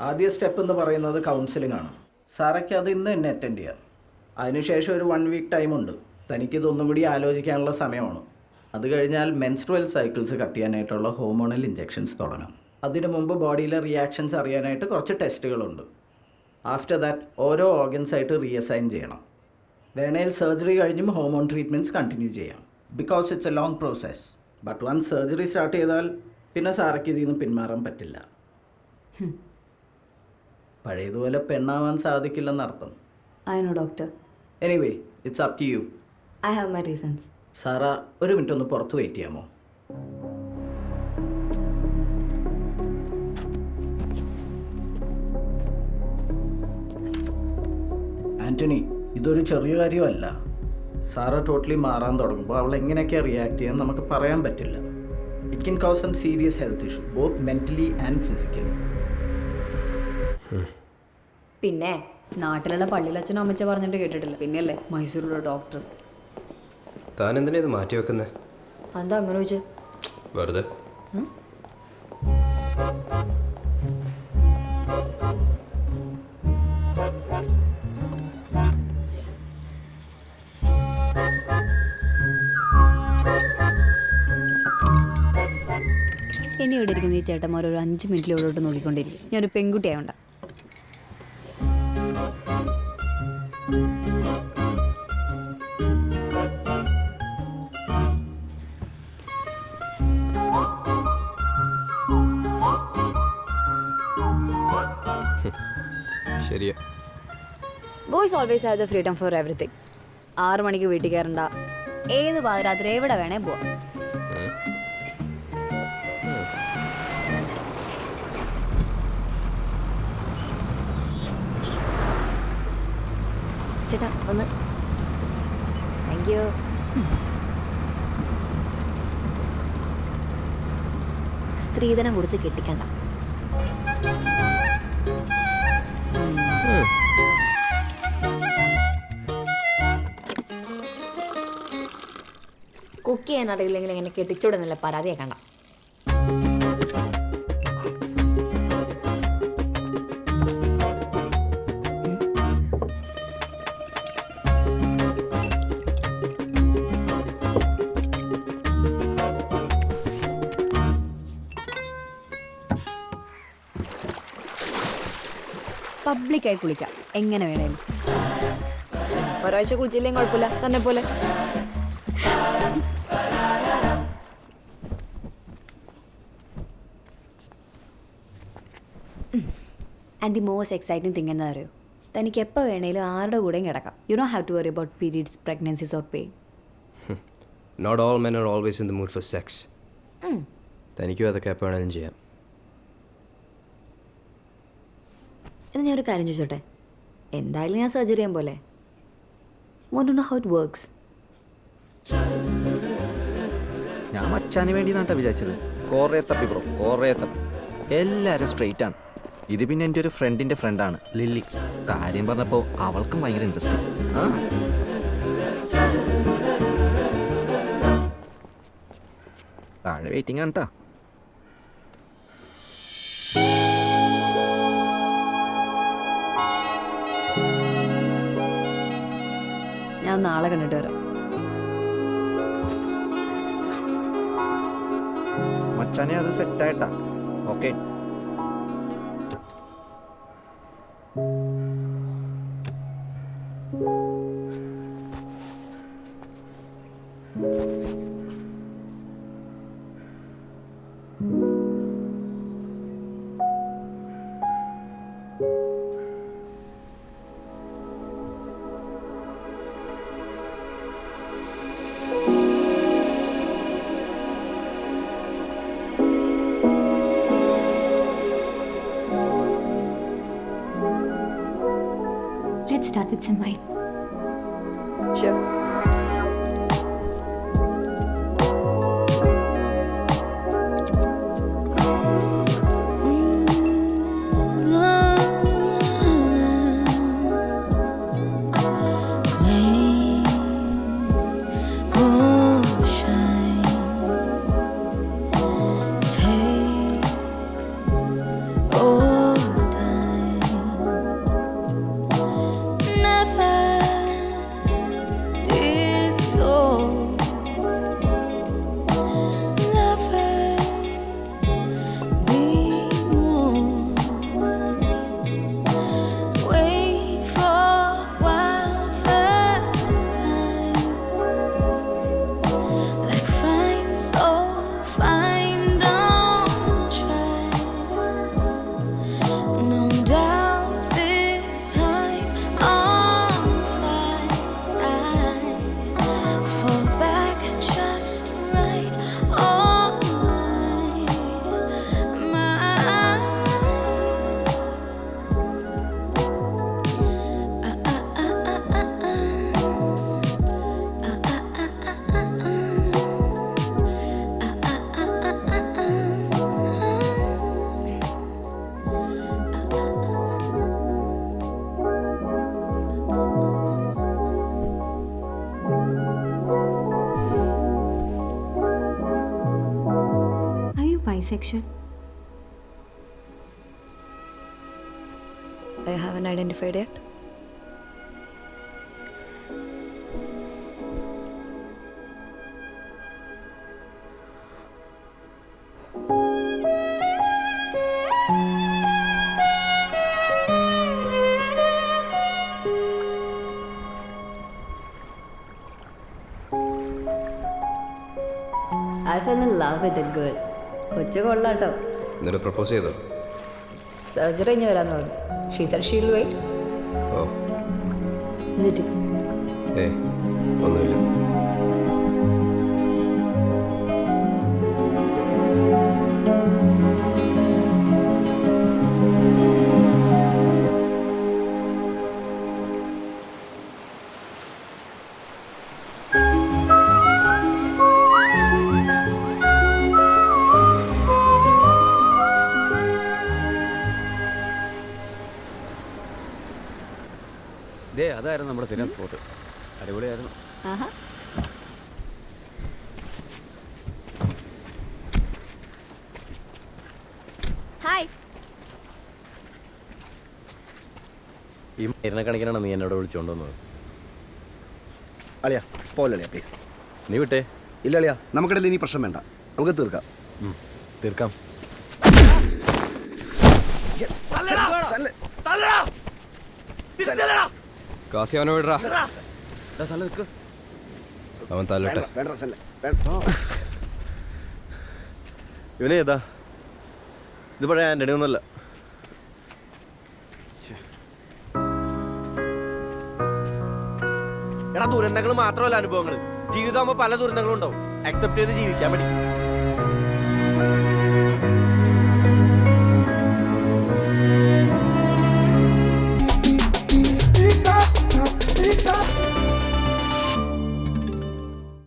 ആദ്യ സ്റ്റെപ്പ് എന്ന് പറയുന്നത് കൗൺസിലിംഗ് ആണ്. സാറയ്ക്ക് അത് ഇന്ന് തന്നെ അറ്റൻഡ് ചെയ്യാം. അതിനുശേഷം ഒരു 1 വീക്ക് ടൈമുണ്ട്. തനിക്കിതൊന്നും കൂടി ആലോചിക്കാനുള്ള സമയമാണ്. അത് കഴിഞ്ഞാൽ മെൻസ്ട്രുവൽ സൈക്കിൾസ് കട്ട് ചെയ്യാനായിട്ടുള്ള ഹോർമോണൽ ഇഞ്ചെക്ഷൻസ് തുടങ്ങാം. അതിനു മുമ്പ് ബോഡിയിലെ റിയാക്ഷൻസ് അറിയാനായിട്ട് കുറച്ച് ടെസ്റ്റുകളുണ്ട്. ആഫ്റ്റർ ദാറ്റ് ഓരോ ഓർഗൻസ് ആയിട്ട് റീഅസൈൻ ചെയ്യണം. വേണേൽ സർജറി കഴിഞ്ഞും ഹോർമോൺ ട്രീറ്റ്മെൻറ്റ്സ് കണ്ടിന്യൂ ചെയ്യാം. Because it's a long process. But once surgery start ചെയ്താൽ പിന്നെ സാറയ്ക്ക് ഇതിൽ നിന്ന് പിന്മാറാൻ പറ്റില്ല. പഴയതുപോലെ പെണ്ണാവാൻ സാധിക്കില്ലെന്നർത്ഥം. I know, doctor. Anyway it's up to you. I have my reasons. Sara ഒരു മിനിറ്റ് ഒന്ന് പുറത്ത് വെയിറ്റ് ചെയ്യാമോ? ആൻ്റണി, ഇതൊരു ചെറിയ കാര്യമല്ല. സാറ ടോട്ടലി മാറാൻ തുടങ്ങുമ്പോൾ അവൾ എങ്ങനെയൊക്കെയാണ് റിയാക്ട് ചെയ്യാൻ നമുക്ക് പറയാൻ പറ്റില്ല. It can cause some serious health issue both mentally and physically. പിന്നെ നാട്ടിലുള്ള പള്ളിയിലച്ഛനും അമ്മച്ച പറഞ്ഞിട്ട് കേട്ടിട്ടില്ല. പിന്നെയല്ലേ മൈസൂരിലുള്ള ഡോക്ടർ. താൻ എന്തിനാ ഇത് മാറ്റി വെക്കുന്നത്? എന്താ അങ്ങനെ ചോദിച്ചു? വെറുതെ. ഇനി ഇവിടെ ഇരിക്കുന്ന ഈ ചേട്ടന്മാർ ഒരു 5 മിനിറ്റിൽ ഇവിടോട്ട് നോക്കിക്കൊണ്ടിരിക്കും. ഞാനൊരു പെൺകുട്ടിയായോണ്ട. ശരിയാ. Boys always have the freedom for everything. 6 മണിക്ക് വീട്ടിൽ കയറണ്ട. ഏത് പാതിരാത്രി എവിടെ വേണേ പോവാം. ചേട്ടാ ഒന്ന്. Thank you. സ്ത്രീധനം കൊടുത്ത് കെട്ടിക്കണ്ട. കുക്ക് ചെയ്യാൻ അറിയില്ലെങ്കിൽ ഇങ്ങനെ കെട്ടിച്ചോടുന്നില്ല പരാതിയാക്കണ്ട. പബ്ലിക്കായി കുളിക്കാം എങ്ങനെ വേണേലും. ഒരാഴ്ച കുളിച്ചില്ലെങ്കിൽ കുഴപ്പമില്ല, തന്നെ പോലെ. And the most exciting thing എന്താ അറിയോ? തനിക്ക് എപ്പോൾ വേണേലും ആരുടെ കൂടെയും കിടക്കാം. You don't have to worry about periods, pregnancies or pain. Not all men are always in the mood for sex. തനിക്കും അതൊക്കെ എപ്പോൾ വേണേലും ചെയ്യാം. എന്ന് ഞാൻ ഒരു കാര്യം ചോദിച്ചോട്ടെ? എന്തായാലും ഞാൻ സർജറി ചെയ്യാൻ പോലെ. Want to know how it works. ഞാൻ മച്ചാന് വേണ്ടി നാട്ടാ വിചാരിച്ചത്. കുറേ തപ്പി ബ്രോ, കുറേ തപ്പി. എല്ലാവരും സ്ട്രെയിറ്റ് ആണ്. ഇത് പിന്നെ എൻ്റെ ഒരു ഫ്രണ്ടിൻ്റെ ഫ്രണ്ടാണ് ലില്ലി. കാര്യം പറഞ്ഞപ്പോൾ അവൾക്കും ഭയങ്കര ഇൻട്രസ്റ്റ്. താഴെ വെയിറ്റിംഗ് ആണ് കേട്ടോ. ഞാൻ നാളെ കണ്ടിട്ട് വരാം. മച്ചാനെ അത് സെറ്റായിട്ടാ. Okay. Let's start with some wine. Sure. Take all time. pansexual? I haven't identified yet. I fell in love with a girl. കൊച്ചു കൊള്ളാട്ടോ. എന്നിട്ട് പ്രപ്പോസ് ചെയ്തോ? സർജറി കഴിഞ്ഞ് വരാന്ന് പറഞ്ഞു. She said she will wait. ഓ എന്നിട്ട് ഒന്നുമില്ല. അതായിരുന്നു നമ്മുടെ സ്ഥിരം സ്പോട്ട്. അടിപൊളിയായിരുന്നു. ഹായ്. ഈ മരുന്ന കണക്കിനാണ് നീ എന്നോട് വിളിച്ചുകൊണ്ടുവന്നത്. അളിയാ പോലളിയാ പ്ലീസ്. നീ വിട്ടേ. ഇല്ല അളിയാ, നമുക്കിടയിൽ ഇനി പ്രശ്നം വേണ്ട, നമുക്ക് തീർക്കാം. തീർക്കാം. കാസി അവനെ വിടറാ. അവൻ തല്ലട്ടെ. ഇവനെ ഏതാ? ഇത് പഴയ ആൻ്റണി ഒന്നുമല്ല. എടാ, ദുരന്തങ്ങൾ മാത്രമല്ല അനുഭവങ്ങൾ. ജീവിതമാകുമ്പോൾ പല ദുരന്തങ്ങളും ഉണ്ടാവും. അക്സെപ്റ്റ് ചെയ്ത് ജീവിക്കാൻ പഠിക്കും.